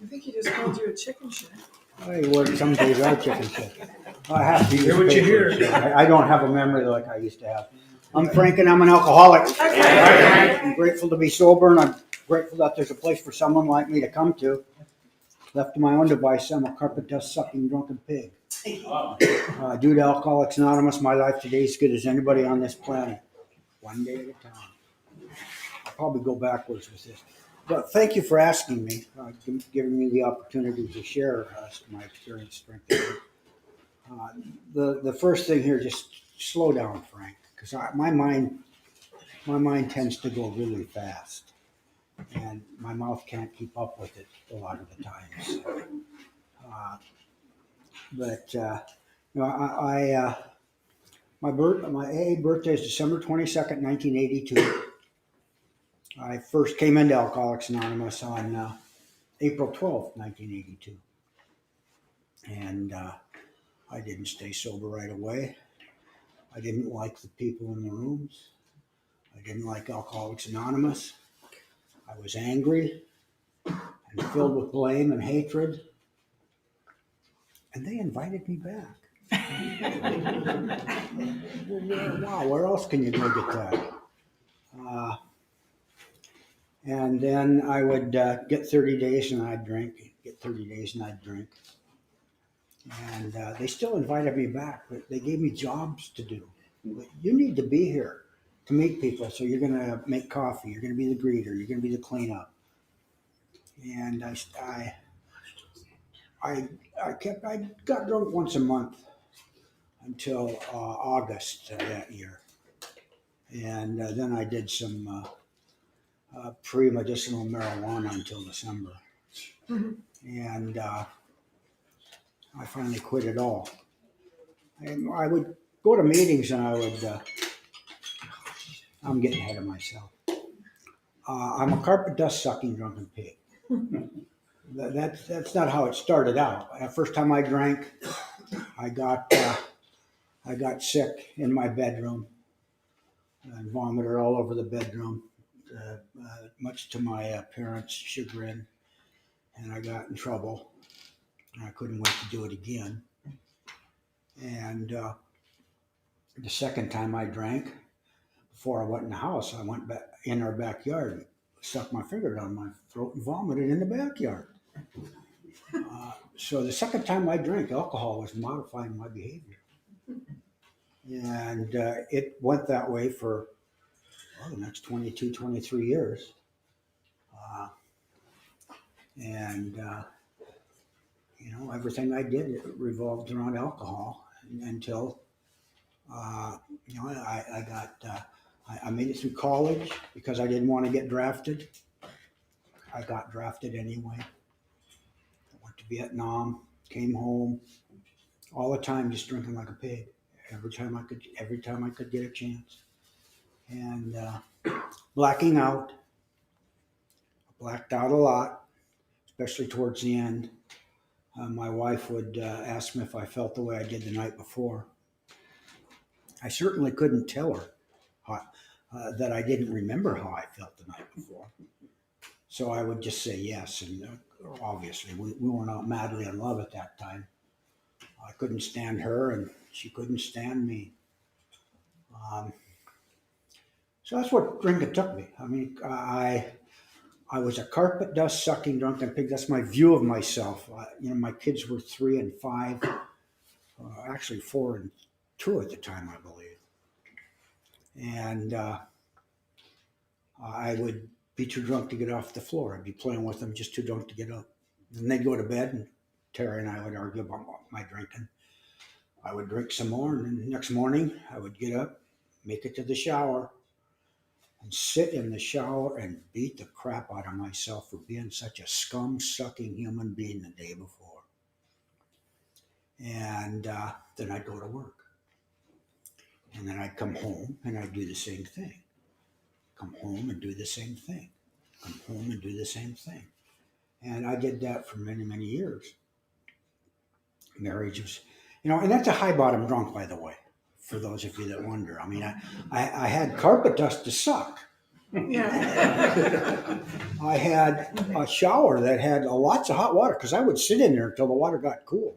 I think he just called you a chicken shit. I work some days are chicken shit. I have to use Hear what you paper. hear. I don't have a memory like I used to have. I'm Frank and I'm an alcoholic. I'm grateful to be sober and I'm grateful that there's a place for someone like me to come to. Left to my own device, I'm a carpet dust sucking drunken pig. Due to Alcoholics Anonymous, my life today is as good as anybody on this planet. One day at a time. I'll probably go backwards with this. But thank you for asking me, giving me the opportunity to share my experience drinking. The first thing here, just slow down, Frank, because my mind tends to go really fast, and my mouth can't keep up with it a lot of the times. My AA birthday is December 22nd, 1982. I first came into Alcoholics Anonymous on April 12th, 1982. And I didn't stay sober right away. I didn't like the people in the rooms. I didn't like Alcoholics Anonymous. I was angry and filled with blame and hatred. And they invited me back. Wow, where else can you go get that? And then I would get 30 days and I'd drink, get 30 days and I'd drink. And they still invited me back, but they gave me jobs to do. You need to be here to meet people. So you're going to make coffee. You're going to be the greeter. You're going to be the cleanup. And I got drunk once a month until August that year. And then I did some pre-medicinal marijuana until December. And I finally quit it all. And I would go to meetings and I would, I'm getting ahead of myself. I'm a carpet dust sucking drunken pig. That's not how it started out. The first time I drank, I got sick in my bedroom and vomited all over the bedroom, much to my parents' chagrin, and I got in trouble. And I couldn't wait to do it again. And the second time I drank, before I went in the house, I went back in our backyard, stuck my finger down my throat and vomited in the backyard. So the second time I drank, alcohol was modifying my behavior. And it went that way for the next 22, 23 years. Everything I did, it revolved around alcohol until, I made it through college because I didn't want to get drafted. I got drafted anyway. I went to Vietnam, came home, all the time just drinking like a pig. Every time I could get a chance. And blacking out. I blacked out a lot, especially towards the end. My wife would ask me if I felt the way I did the night before. I certainly couldn't tell her that I didn't remember how I felt the night before. So I would just say yes. And obviously, we were not madly in love at that time. I couldn't stand her, and she couldn't stand me. So that's what drinking took me. I mean, I was a carpet dust sucking drunken pig. That's my view of myself. My kids were 3 and 5, actually 4 and 2 at the time, I believe. And I would be too drunk to get off the floor. I'd be playing with them, just too drunk to get up. And they'd go to bed, and Terry and I would argue about my drinking. I would drink some more, and then the next morning I would get up, make it to the shower, and sit in the shower and beat the crap out of myself for being such a scum-sucking human being the day before. And then I'd go to work. And then I'd come home and I'd do the same thing. Come home and do the same thing. Come home and do the same thing. And I did that for many, many years. Marriage was, and that's a high bottom drunk, by the way, for those of you that wonder. I mean, I had carpet dust to suck. Yeah. I had a shower that had lots of hot water because I would sit in there until the water got cool.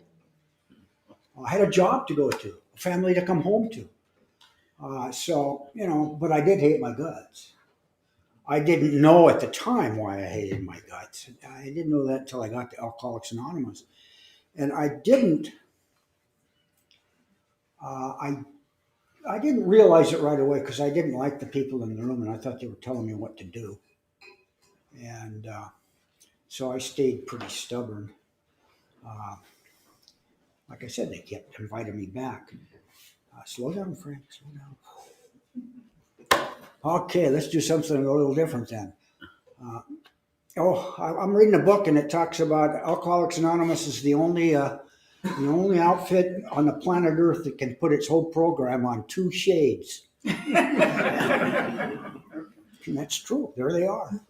I had a job to go to, a family to come home to. But I did hate my guts. I didn't know at the time why I hated my guts. I didn't know that until I got to Alcoholics Anonymous. And uh, I, I didn't realize it right away because I didn't like the people in the room and I thought they were telling me what to do. And so I stayed pretty stubborn. Uh, like I said, they kept inviting me back. Slow down, Frank, slow down. Okay, let's do something a little different then. Uh, I'm reading a book and it talks about Alcoholics Anonymous is the only outfit on the planet Earth that can put its whole program on 2 shades. And that's true. There they are.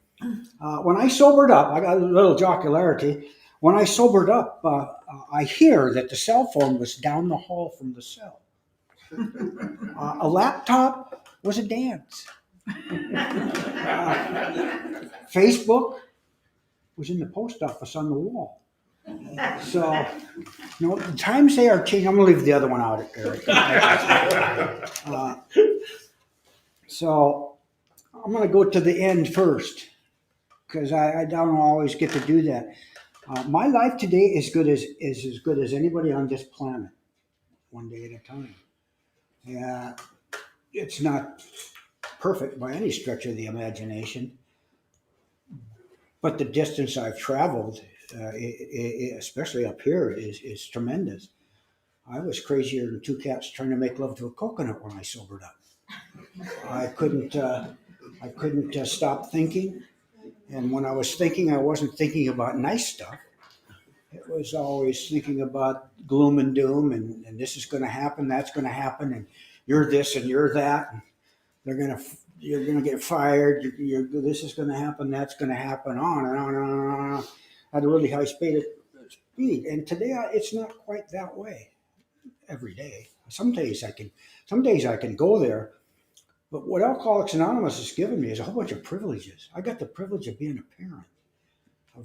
When I sobered up, I got a little jocularity. When I sobered up, I hear that the cell phone was down the hall from the cell. A laptop was a dance. Facebook was in the post office on the wall. So, the times they are changing. I'm going to leave the other one out, Eric. So, I'm going to go to the end first because I don't always get to do that. My life today is as good as anybody on this planet, one day at a time. Yeah, it's not perfect by any stretch of the imagination, but the distance I've traveled, especially up here, is tremendous. I was crazier than 2 cats trying to make love to a coconut when I sobered up. I couldn't stop thinking, and when I was thinking, I wasn't thinking about nice stuff. It was always thinking about gloom and doom, and this is going to happen, that's going to happen, and you're this and you're that, and you're gonna get fired. This is going to happen, that's going to happen, on and on and on and on at a really high speed. And today, it's not quite that way every day. Some days I can go there. But what Alcoholics Anonymous has given me is a whole bunch of privileges. I got the privilege of being a parent,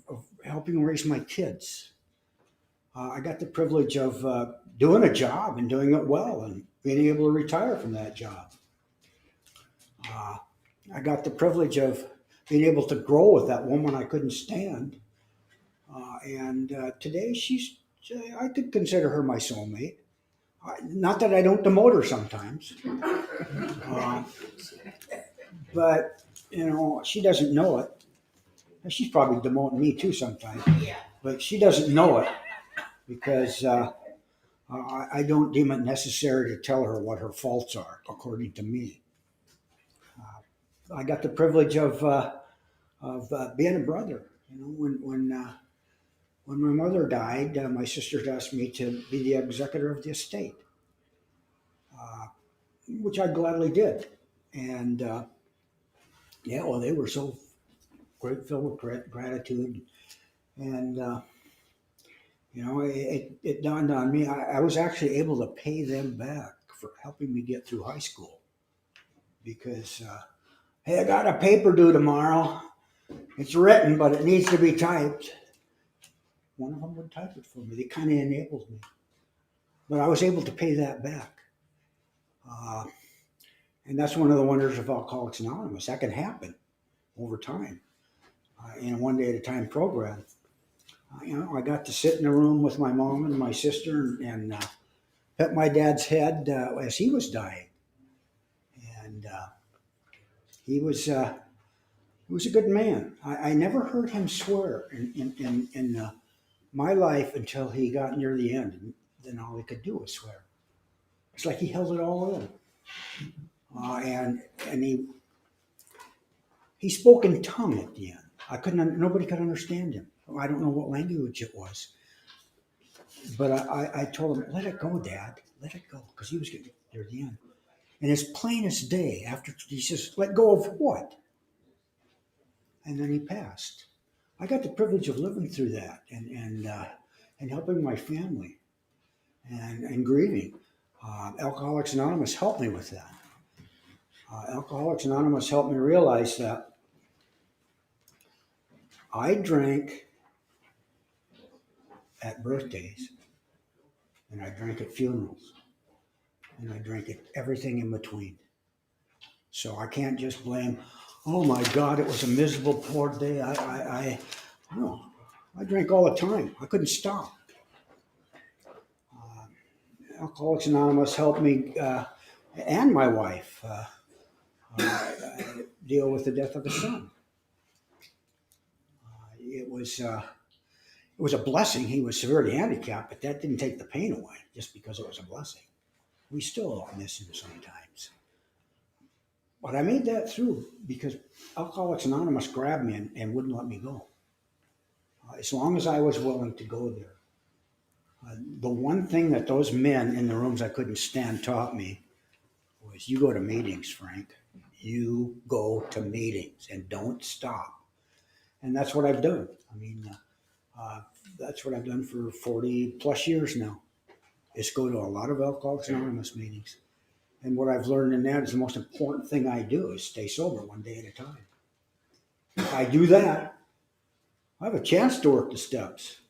of helping raise my kids. I got the privilege of doing a job and doing it well and being able to retire from that job. I got the privilege of being able to grow with that woman I couldn't stand. And today I could consider her my soulmate. Not that I don't demote her sometimes. But, she doesn't know it. She's probably demoting me too sometimes. But she doesn't know it because I don't deem it necessary to tell her what her faults are, according to me. I got the privilege of being a brother. When my mother died, my sisters asked me to be the executor of the estate, which I gladly did. And they were so filled with gratitude. And it dawned on me I was actually able to pay them back for helping me get through high school because hey, I got a paper due tomorrow. It's written, but it needs to be typed. One of them would type it for me. They kind of enabled me. But I was able to pay that back. And that's one of the wonders of Alcoholics Anonymous. That can happen over time in a one day at a time program. I got to sit in a room with my mom and my sister and pet my dad's head as he was dying. And he was a good man. I never heard him swear in my life until he got near the end. And then all he could do was swear. It's like he held it all in. And he spoke in tongue at the end. Nobody could understand him. I don't know what language it was. But I told him, let it go, Dad. Let it go. Because he was getting near the end. And as plain as day, after he says, let go of what? And then he passed. I got the privilege of living through that and helping my family and grieving. Alcoholics Anonymous helped me with that. Alcoholics Anonymous helped me realize that I drank at birthdays, and I drank at funerals, and I drank at everything in between. So I can't just blame, oh my God, it was a miserable, poor day. No, I drank all the time. I couldn't stop. Alcoholics Anonymous helped me and my wife uh, deal with the death of a son. It was a blessing. He was severely handicapped, but that didn't take the pain away just because it was a blessing. We still miss him sometimes. But I made that through because Alcoholics Anonymous grabbed me and wouldn't let me go. As long as I was willing to go there. The one thing that those men in the rooms I couldn't stand taught me was you go to meetings, Frank. You go to meetings and don't stop. And that's what I've done. I mean, that's what I've done for 40 plus years now, is go to a lot of Alcoholics Anonymous meetings. And what I've learned in that is the most important thing I do is stay sober one day at a time. If I do that, I have a chance to work the steps.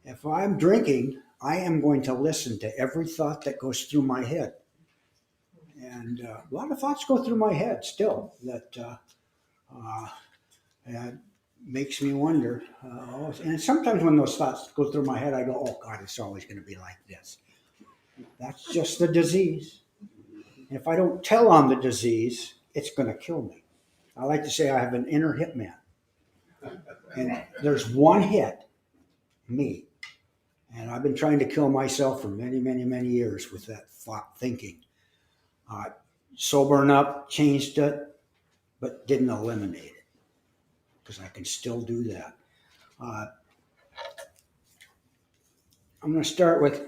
If I'm drinking, I am going to listen to every thought that goes through my head. And a lot of thoughts go through my head still that makes me wonder. And sometimes when those thoughts go through my head, I go, oh God, it's always going to be like this. That's just the disease. And if I don't tell on the disease, it's going to kill me. I like to say I have an inner hitman. And there's one hit, me. And I've been trying to kill myself for many, many, many years with that thought thinking. Sobering up, changed it, but didn't eliminate it. Because I can still do that. I'm going to start with,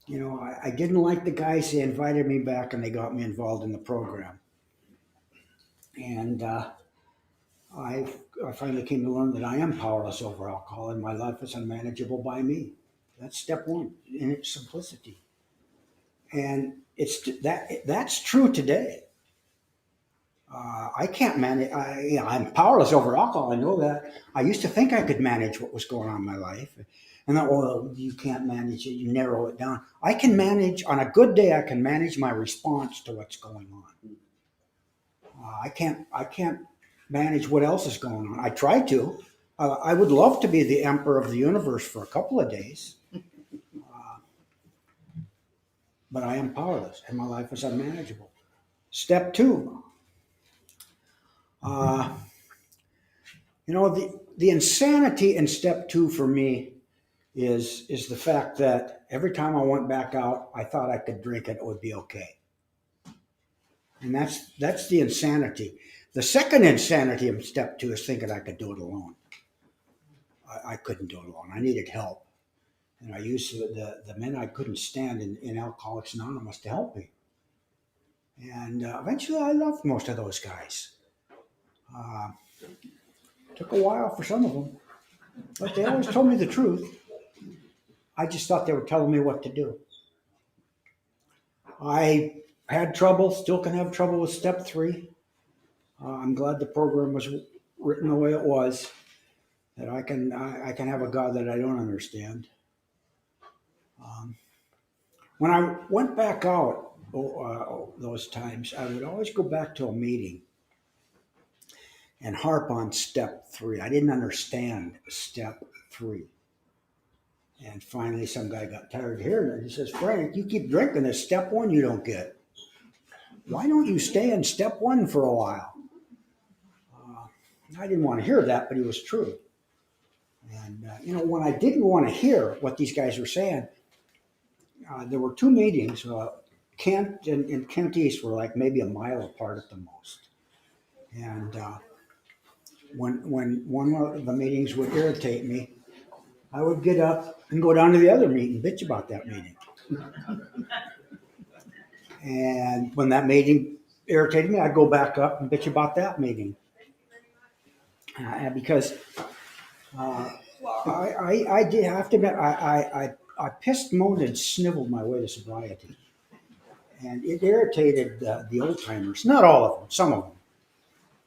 I didn't like the guys. They invited me back and they got me involved in the program. And I finally came to learn that I am powerless over alcohol and my life is unmanageable by me. That's step one in its simplicity. And that's true today. I can't manage. I'm powerless over alcohol. I know that. I used to think I could manage what was going on in my life. And then, well, you can't manage it. You narrow it down. I can manage, on a good day, I can manage my response to what's going on. I can't manage what else is going on. I try to. I would love to be the emperor of the universe for a couple of days. But I am powerless and my life is unmanageable. Step two. The insanity in step two for me is the fact that every time I went back out, I thought I could drink it would be okay. And that's the insanity. The second insanity in step two is thinking I could do it alone. I couldn't do it alone. I needed help. And I used the men I couldn't stand in Alcoholics Anonymous to help me. And eventually I loved most of those guys. Took a while for some of them, but they always told me the truth. I just thought they were telling me what to do. I had trouble, still can have trouble with step three. I'm glad the program was written the way it was, that I can have a God that I don't understand. When I went back out those times, I would always go back to a meeting and harp on step three. I didn't understand step three. And finally, some guy got tired of hearing it. He says, Frank, you keep drinking this. Step one you don't get. Why don't you stay in step one for a while? I didn't want to hear that, but it was true. And, when I didn't want to hear what these guys were saying, there were two meetings. Kent and Kent East were like maybe a mile apart at the most. And when one of the meetings would irritate me, I would get up and go down to the other meeting, bitch about that meeting. And when that meeting irritated me, I'd go back up and bitch about that meeting. Because I did have to admit, I pissed, moaned, and sniveled my way to sobriety. And it irritated the old timers. Not all of them, some of them.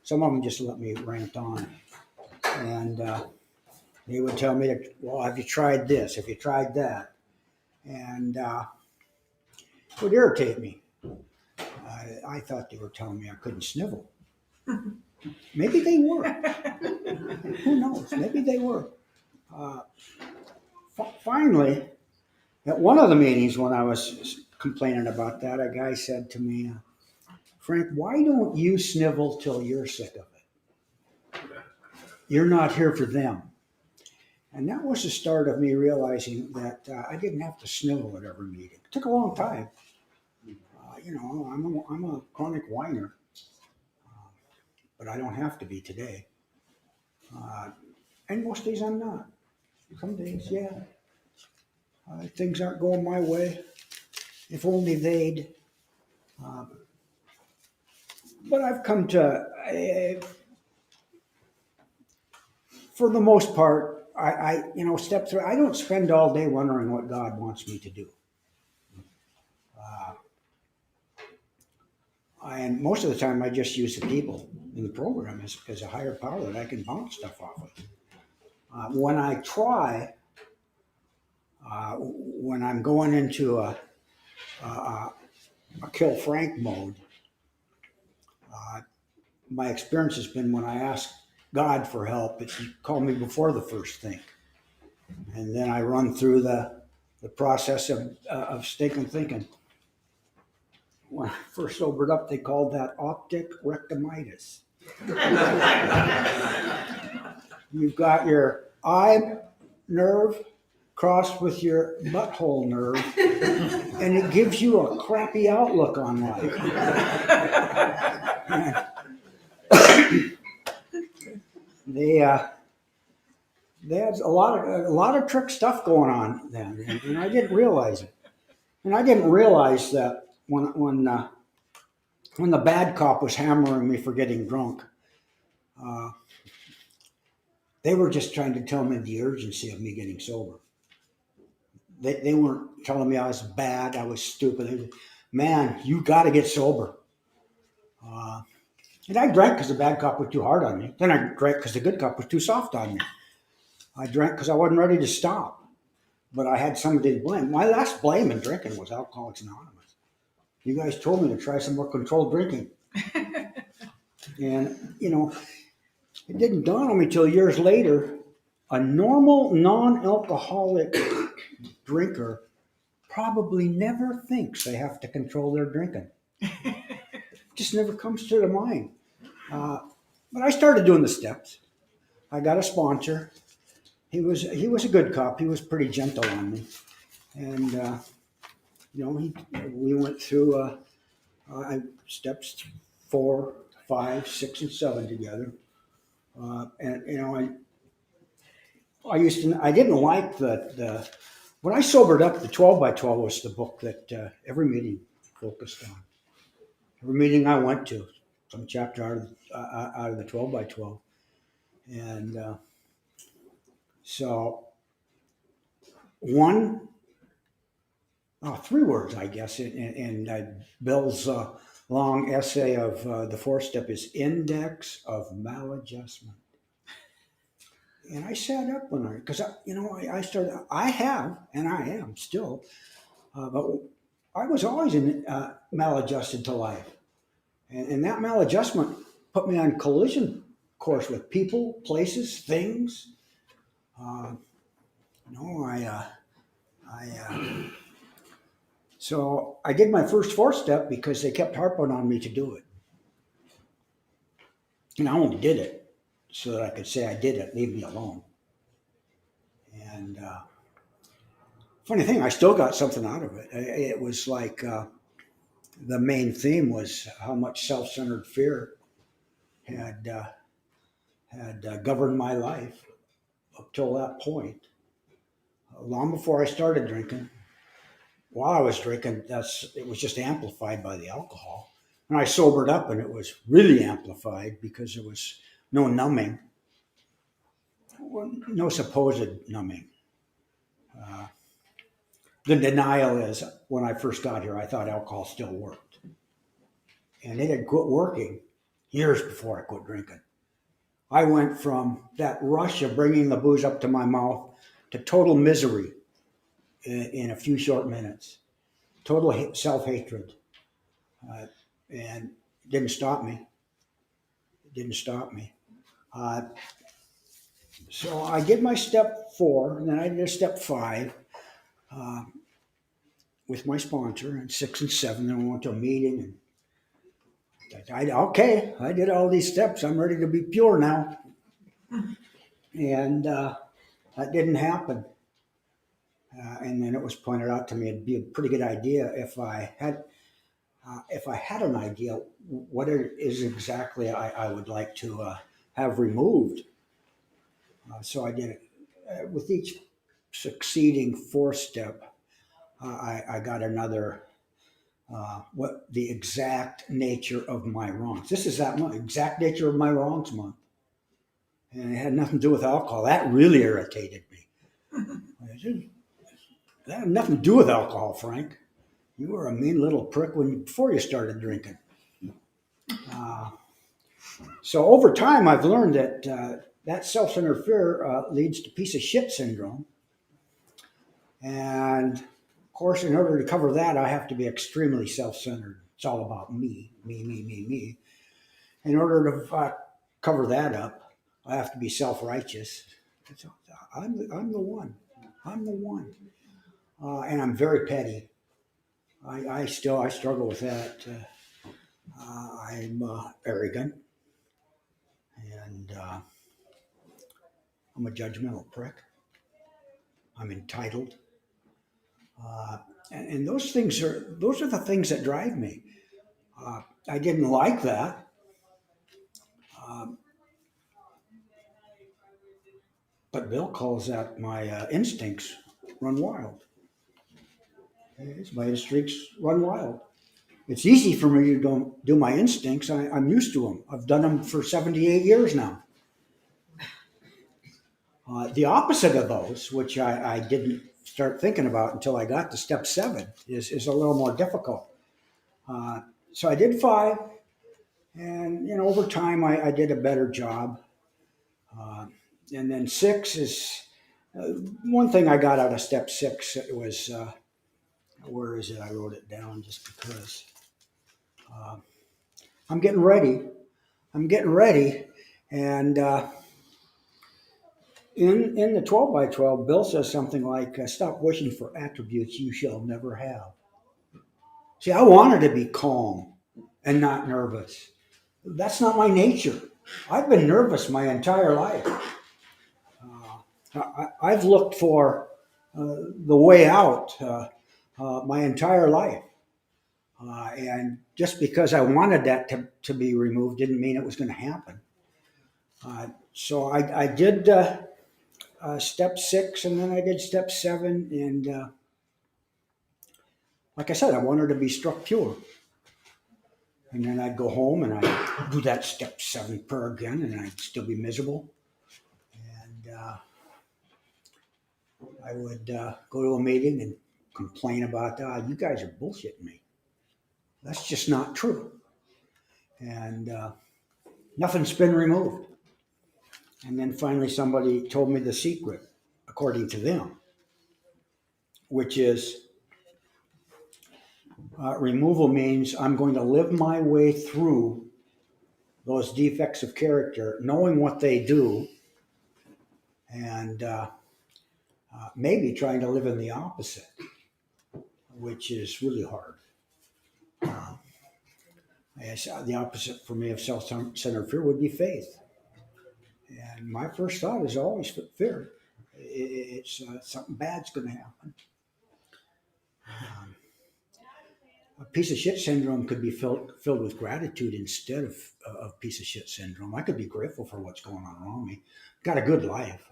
Some of them just let me rant on. And they would tell me, well, have you tried this? Have you tried that? And it would irritate me. I thought they were telling me I couldn't snivel. Maybe they were. Who knows? Maybe they were. Finally, at one of the meetings when I was complaining about that, a guy said to me, Frank, why don't you snivel till you're sick of it? You're not here for them. And that was the start of me realizing that I didn't have to snivel at every meeting. It took a long time. I'm a chronic whiner, but I don't have to be today. And most days I'm not. Some days, yeah. Things aren't going my way. If only they'd. But I've come to, for the most part, I step through. I don't spend all day wondering what God wants me to do. And most of the time, I just use the people in the program as a higher power that I can bounce stuff off of. When I try, when I'm going into a kill Frank mode, my experience has been when I ask God for help, it's call me before the first thing. And then I run through the process of stinking thinking. When I first sobered up, they called that optic rectimitis. You've got your eye nerve crossed with your butthole nerve, and it gives you a crappy outlook on life. They had a lot of trick stuff going on then, and I didn't realize it. And I didn't realize that when the bad cop was hammering me for getting drunk, they were just trying to tell me the urgency of me getting sober. They weren't telling me I was bad, I was stupid. They were, man, you got to get sober. And I drank because the bad cop was too hard on me. Then I drank because the good cop was too soft on me. I drank because I wasn't ready to stop. But I had somebody to blame. My last blame in drinking was Alcoholics Anonymous. You guys told me to try some more controlled drinking. And, it didn't dawn on me till years later. A normal, non-alcoholic drinker probably never thinks they have to control their drinking. Just never comes to their mind. But I started doing the steps. I got a sponsor. He was a good cop. He was pretty gentle on me, and we went through steps 4, 5, 6, and 7 together. I didn't like the when I sobered up. The 12 by 12 was the book that every meeting focused on. Every meeting I went to, some chapter out of the 12 by 12, and so 3 words, I guess, in Bill's long essay of the 4th step is index of maladjustment. And I sat up when because I started. I have, and I am still, but I was always maladjusted to life, and that maladjustment put me on collision course with people, places, things. So I did my first 4th step because they kept harping on me to do it. And I only did it so that I could say I did it, leave me alone. And funny thing, I still got something out of it. It was like the main theme was how much self-centered fear had governed my life up till that point. Long before I started drinking, while I was drinking, it was just amplified by the alcohol. And I sobered up, and it was really amplified because there was no numbing, no supposed numbing. the denial is when I first got here, I thought alcohol still worked. And it had quit working years before I quit drinking. I went from that rush of bringing the booze up to my mouth to total misery in a few short minutes, total self-hatred. And it didn't stop me. It didn't stop me. Uh, so I did my step 4, and then I did a step 5 with my sponsor, and 6 and 7. Then we went to a meeting, and I did all these steps. I'm ready to be pure now. And that didn't happen. And then it was pointed out to me it'd be a pretty good idea if I had an idea what it is exactly I would like to have removed. So I did it. With each succeeding 4th step, I got another what the exact nature of my wrongs. This is that month, exact nature of my wrongs month. And it had nothing to do with alcohol. That really irritated me. That had nothing to do with alcohol, Frank. You were a mean little prick before you started drinking. So over time, I've learned that that self-centered fear leads to piece of shit syndrome. And of course, in order to cover that, I have to be extremely self-centered. It's all about me. In order to cover that up, I have to be self-righteous. I'm the one. I'm the one. And I'm very petty. I struggle with that. I'm arrogant, and I'm a judgmental prick. I'm entitled, and those are the things that drive me. I didn't like that. But Bill calls that my instincts run wild. My instincts run wild. It's easy for me to don't do my instincts. I'm used to them. I've done them for 78 years now. The opposite of those, which I didn't start thinking about until I got to step 7, is a little more difficult. So I did 5, and over time I did a better job. And then 6 is one thing I got out of step 6. It was where is it? I wrote it down just because. I'm getting ready. And in the 12 by 12, Bill says something like, stop wishing for attributes you shall never have. See, I wanted to be calm and not nervous. That's not my nature. I've been nervous my entire life. I've looked for the way out my entire life. And just because I wanted that to be removed didn't mean it was going to happen. So I did step 6, and then I did step 7. And like I said, I wanted to be struck pure. And then I'd go home and I'd do that step 7 prayer again, and I'd still be miserable. And I would go to a meeting and complain about, you guys are bullshitting me. That's just not true. And nothing's been removed. And then finally somebody told me the secret, according to them, which is removal means I'm going to live my way through those defects of character, knowing what they do, and maybe trying to live in the opposite, which is really hard. The opposite for me of self-centered fear would be faith. And my first thought is always fear. It's something bad's going to happen. A piece of shit syndrome could be filled with gratitude instead of piece of shit syndrome. I could be grateful for what's going on around me. Got a good life.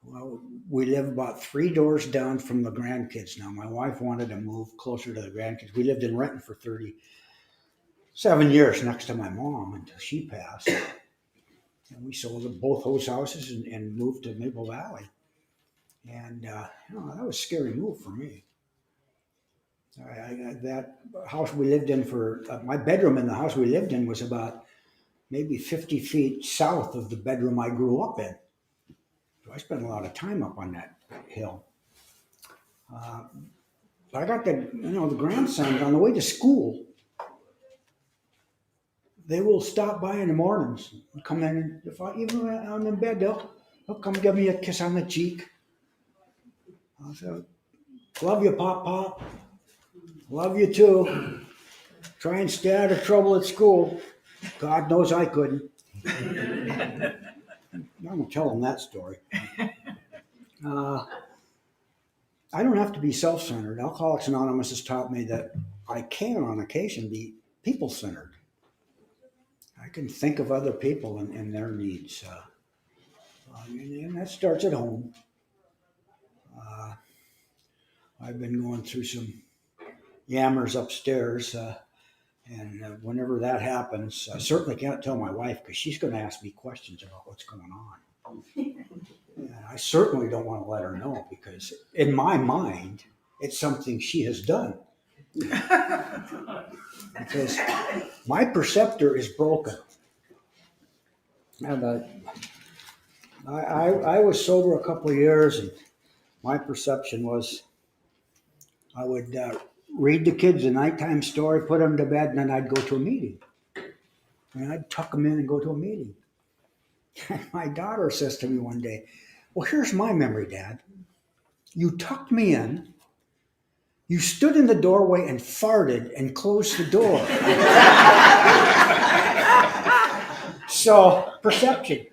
Well, we live about 3 doors down from the grandkids now. My wife wanted to move closer to the grandkids. We lived in Renton for 37 years next to my mom until she passed. And we sold both those houses and moved to Maple Valley. And that was a scary move for me. That house we lived in my bedroom in the house we lived in was about maybe 50 feet south of the bedroom I grew up in. So I spent a lot of time up on that hill. But I got the grandsons on the way to school. They will stop by in the mornings and come in, and even when I'm in bed, they'll come give me a kiss on the cheek. I'll say, "Love you, Pop Pop. Love you too. Try and stay out of trouble at school. God knows I couldn't." I'm gonna tell them that story. I don't have to be self-centered. Alcoholics Anonymous has taught me that I can, on occasion, be people-centered. I can think of other people and their needs. And that starts at home. I've been going through some yammers upstairs, and whenever that happens, I certainly can't tell my wife because she's going to ask me questions about what's going on. And I certainly don't want to let her know because in my mind, it's something she has done. Because my perceptor is broken. And I was sober a couple of years, and my perception was I would read the kids a nighttime story, put them to bed, and then I'd go to a meeting. And I'd tuck them in and go to a meeting. And my daughter says to me one day, "Well, here's my memory, Dad. You tucked me in, you stood in the doorway and farted and closed the door." So, perception.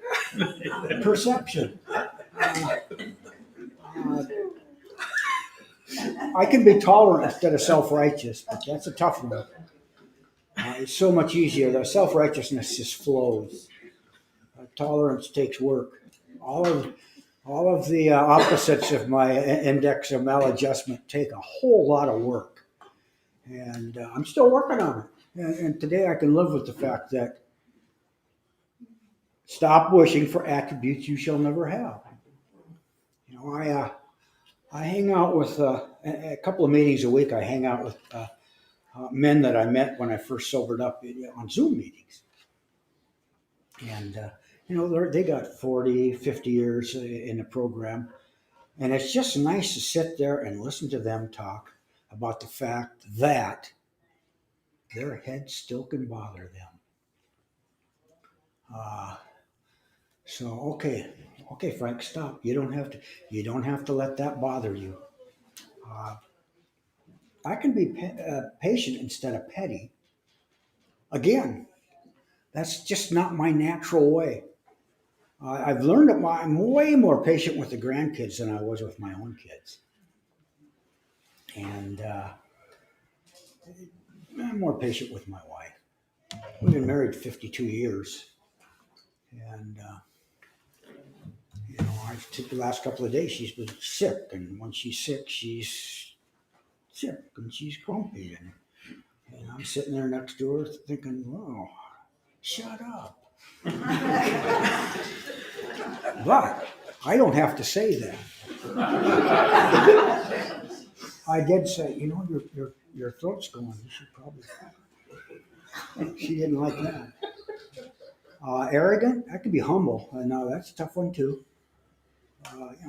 I can be tolerant instead of self-righteous, but that's a tough one. It's so much easier. The self-righteousness just flows. Tolerance takes work. All of the opposites of my index of maladjustment take a whole lot of work, and I'm still working on it. And today I can live with the fact that stop wishing for attributes you shall never have. I hang out with a couple of meetings a week. I hang out with men that I met when I first sobered up on Zoom meetings. And, they got 40, 50 years in the program. And it's just nice to sit there and listen to them talk about the fact that their head still can bother them. Okay, Frank, stop. You don't have to let that bother you. I can be patient instead of petty. Again, that's just not my natural way. I've learned that I'm way more patient with the grandkids than I was with my own kids. And I'm more patient with my wife. We've been married 52 years. And, the last couple of days she's been sick. And when she's sick and she's grumpy. And I'm sitting there next to her thinking, "Oh, shut up." But I don't have to say that. I did say, your throat's going. You should probably. She didn't like that. Arrogant, I could be humble. No, that's a tough one too.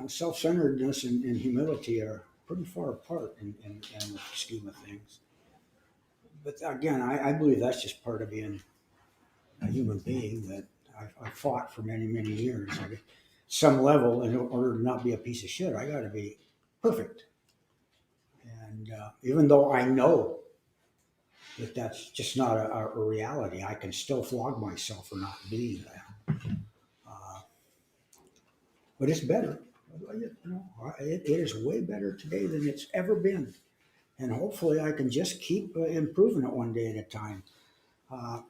Self-centeredness and humility are pretty far apart in the scheme of things. But again, I believe that's just part of being a human being that I've fought for many, many years. At some level, in order to not be a piece of shit, I got to be perfect. And even though I know that that's just not a reality, I can still flog myself for not being that. But it's better. It is way better today than it's ever been. And hopefully I can just keep improving it one day at a time. I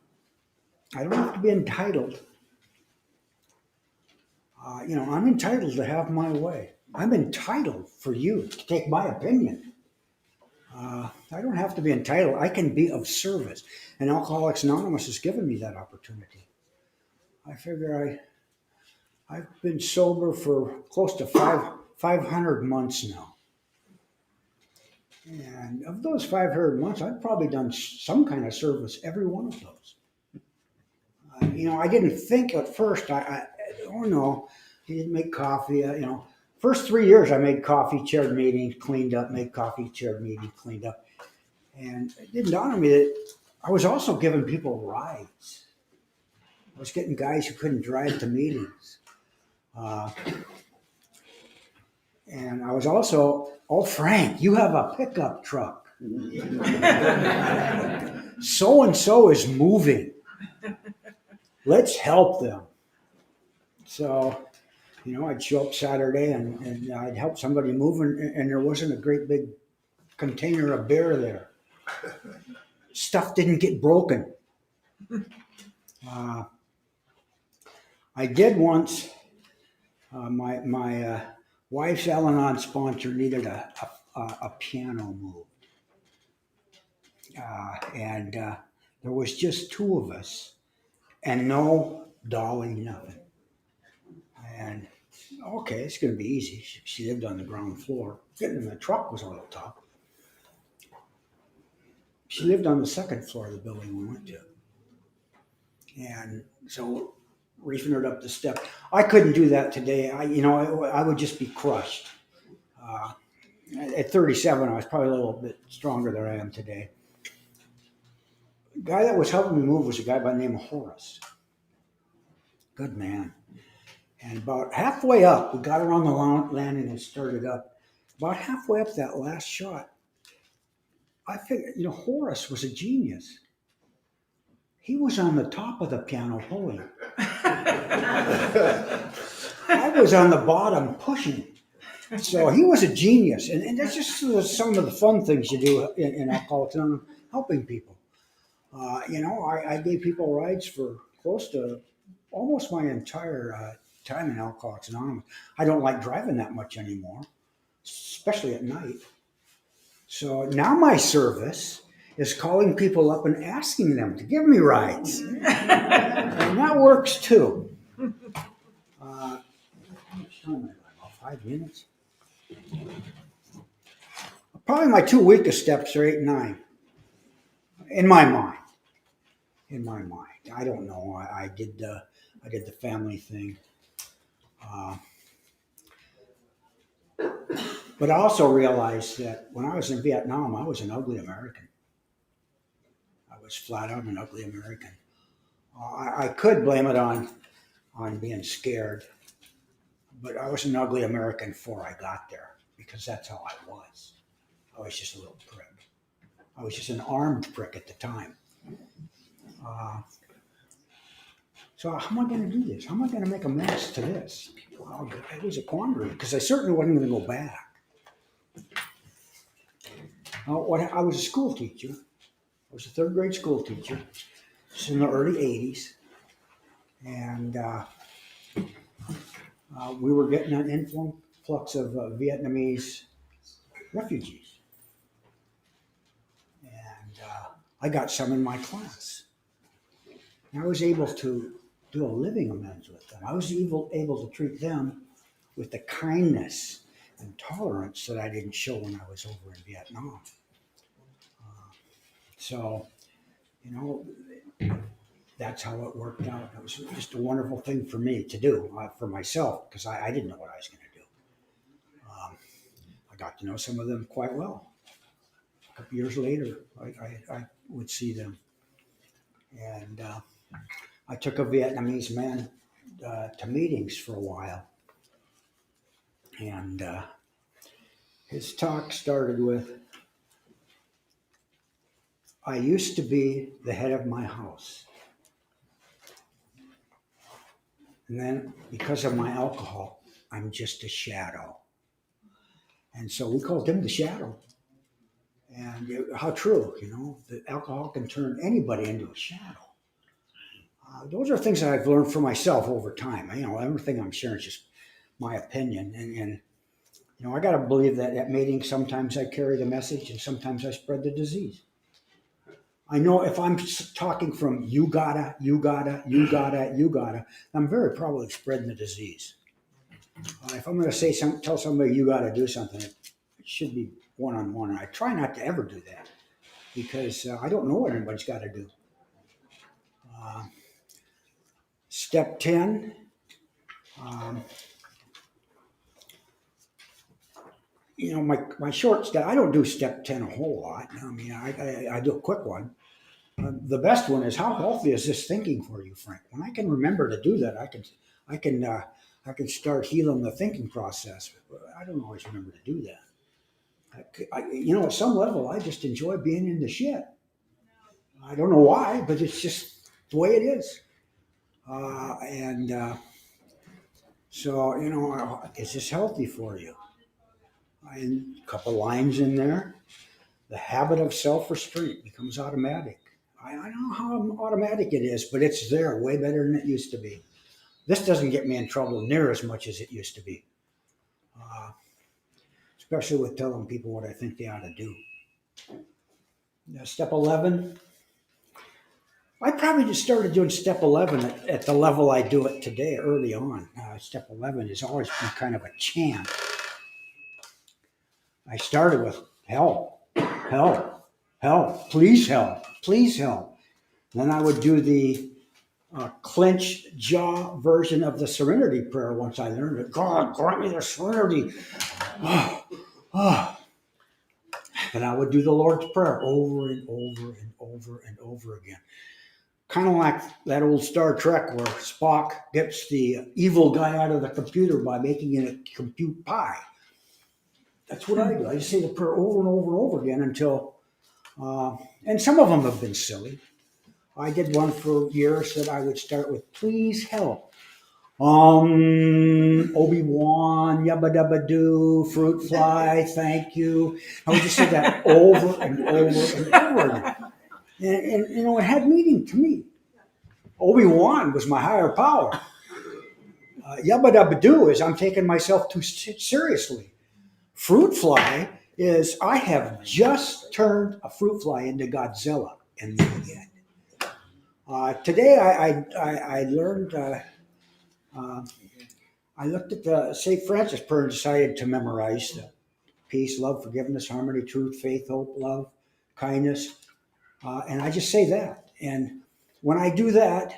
don't have to be entitled. I'm entitled to have my way. I'm entitled for you to take my opinion. I don't have to be entitled. I can be of service. And Alcoholics Anonymous has given me that opportunity. I figure I've been sober for close to 500 months now. And of those 500 months, I've probably done some kind of service every one of those. I didn't think at first, oh no, he didn't make coffee, First 3 years I made coffee, chaired meetings, cleaned up, made coffee, chaired meetings, cleaned up. And it didn't dawn on me that I was also giving people rides. I was getting guys who couldn't drive to meetings. And I was also, oh, Frank, you have a pickup truck. So-and-so is moving. Let's help them. So, I'd show up Saturday and I'd help somebody move, and there wasn't a great big container of beer there. Stuff didn't get broken. I did once. My wife's Al-Anon sponsor needed a piano moved, and there was just two of us, and no dolly, nothing. And okay, it's going to be easy. She lived on the ground floor. Getting in the truck was a little tough. She lived on the second floor of the building we went to. And so reefing her up the step. I couldn't do that today. I would just be crushed. At 37, I was probably a little bit stronger than I am today. The guy that was helping me move was a guy by the name of Horace. Good man. And about halfway up, we got around the landing and started up. About halfway up that last shot, I figured, Horace was a genius. He was on the top of the piano pulling. I was on the bottom pushing. So he was a genius. And that's just some of the fun things you do in Alcoholics Anonymous, helping people. I gave people rides for close to almost my entire time in Alcoholics Anonymous. I don't like driving that much anymore, especially at night. So now my service is calling people up and asking them to give me rides. And that works too. How much time have I got? 5 minutes? Probably my two weakest steps are 8 and 9. In my mind. I don't know. I did the family thing. But I also realized that when I was in Vietnam, I was an ugly American. I was flat out an ugly American. I could blame it on being scared, but I was an ugly American before I got there, because that's how I was. I was just a little prick. I was just an armed prick at the time. So how am I going to do this? How am I going to make a mess to this? Well, it was a quandary, because I certainly wasn't going to go back. I was a school teacher. I was a third grade school teacher. This is in the early 80s. And we were getting an influx of Vietnamese refugees. And I got some in my class. And I was able to do a living amends with them. I was able to treat them with the kindness and tolerance that I didn't show when I was over in Vietnam. So, that's how it worked out. It was just a wonderful thing for me to do, for myself, because I didn't know what I was going to do. I got to know some of them quite well. A couple years later, I would see them. And I took a Vietnamese man to meetings for a while. And his talk started with, I used to be the head of my house. And then, because of my alcohol, I'm just a shadow. And so we called him the shadow. And how true, that alcohol can turn anybody into a shadow. Those are things that I've learned for myself over time. Everything I'm sharing is just my opinion. And I got to believe that at meetings, sometimes I carry the message and sometimes I spread the disease. I know if I'm talking from you gotta, I'm very probably spreading the disease. If I'm going to tell somebody you got to do something, it should be one-on-one. I try not to ever do that because I don't know what anybody's got to do. Step 10. My short step, I don't do step 10 a whole lot. I mean, I do a quick one. The best one is, how healthy is this thinking for you, Frank? When I can remember to do that, I can start healing the thinking process. I don't always remember to do that. At some level, I just enjoy being in the shit. I don't know why, but it's just the way it is. So, is this healthy for you? And a couple lines in there. The habit of self-restraint becomes automatic. I don't know how automatic it is, but it's there way better than it used to be. This doesn't get me in trouble near as much as it used to be, especially with telling people what I think they ought to do. Step 11. I probably just started doing step 11 at the level I do it today early on. Step 11 has always been kind of a chant. I started with help, please help, please help. Then I would do the clenched jaw version of the serenity prayer once I learned it. God, grant me the serenity. And I would do the Lord's Prayer over and over and over and over again. Kind of like that old Star Trek where Spock gets the evil guy out of the computer by making it a compute pie. That's what I do. I just say the prayer over and over and over again until, and some of them have been silly. I did one for years that I would start with, please help. Obi-Wan, yabba dabba doo, fruit fly, thank you. I would just say that over and over and over again. And it had meaning to me. Obi-Wan was my higher power. Yabba dabba doo is I'm taking myself too seriously. Fruit fly is I have just turned a fruit fly into Godzilla in the end. Today I learned, I looked at the St. Francis prayer and decided to memorize the peace, love, forgiveness, harmony, truth, faith, hope, love, kindness. And I just say that. And when I do that,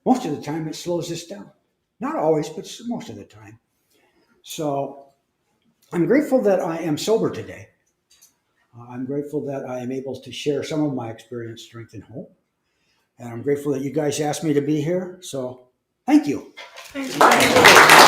most of the time it slows this down. Not always, but most of the time. So I'm grateful that I am sober today. I'm grateful that I am able to share some of my experience, strength, and hope. And I'm grateful that you guys asked me to be here. So thank you. Thank you.